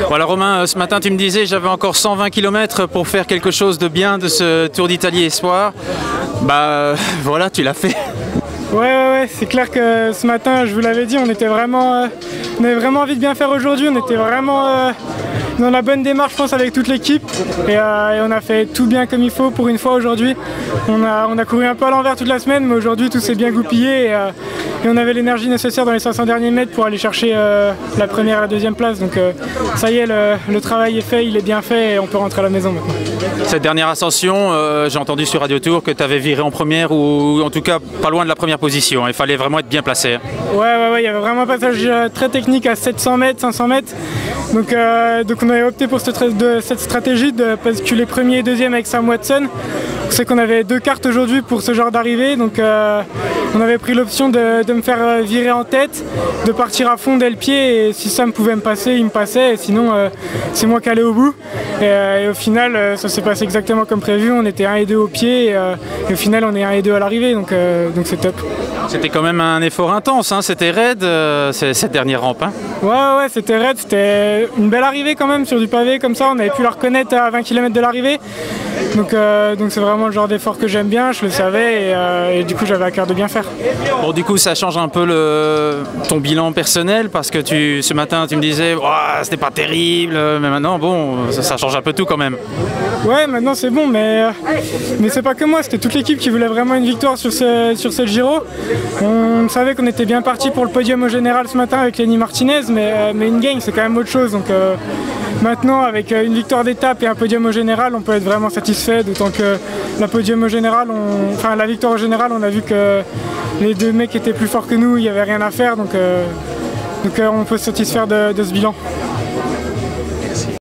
Voilà Romain, ce matin tu me disais j'avais encore 120 km pour faire quelque chose de bien de ce Tour d'Italie Espoir. Bah voilà, tu l'as fait. Ouais, c'est clair que ce matin, je vous l'avais dit, on avait vraiment envie de bien faire aujourd'hui. On était vraiment dans la bonne démarche, je pense, avec toute l'équipe. Et on a fait tout bien comme il faut pour une fois aujourd'hui. On a couru un peu à l'envers toute la semaine, mais aujourd'hui tout s'est bien goupillé. Et on avait l'énergie nécessaire dans les 500 derniers mètres pour aller chercher la première et la deuxième place. Donc ça y est, le travail est fait, il est bien fait et on peut rentrer à la maison maintenant. Cette dernière ascension, j'ai entendu sur Radio Tour que tu avais viré en première ou en tout cas pas loin de la première position. Il fallait vraiment être bien placé. Ouais, il y avait vraiment un passage très technique à 700 mètres, 500 mètres. Donc on avait opté pour cette stratégie de basculer premier et deuxième avec Sam Watson. C'est qu'on avait deux cartes aujourd'hui pour ce genre d'arrivée. Donc on avait pris l'option de me faire virer en tête, de partir à fond dès le pied. Et si Sam pouvait me passer, il me passait. Et sinon, c'est moi qui allais au bout. Et au final, ça s'est passé exactement comme prévu. On était 1 et 2 au pied. Et au final, on est 1 et 2 à l'arrivée. Donc c'est top. C'était quand même un effort intense, hein. C'était raide cette dernière rampe. Hein. Ouais, c'était raide, c'était une belle arrivée quand même sur du pavé comme ça, on avait pu la reconnaître à 20 km de l'arrivée. Donc c'est vraiment le genre d'effort que j'aime bien, je le savais et du coup j'avais à cœur de bien faire. Bon, du coup ça change un peu ton bilan personnel parce que ce matin tu me disais c'était pas terrible, mais maintenant bon ça change un peu tout quand même. Ouais, maintenant c'est bon, mais c'est pas que moi, c'était toute l'équipe qui voulait vraiment une victoire sur ce Giro. On savait qu'on était bien parti pour le podium au général ce matin avec Lenny Martinez, mais une gagne c'est quand même autre chose. Donc maintenant avec une victoire d'étape et un podium au général, on peut être vraiment satisfait, d'autant que la victoire au général, on a vu que les deux mecs étaient plus forts que nous, il n'y avait rien à faire, donc on peut se satisfaire de ce bilan.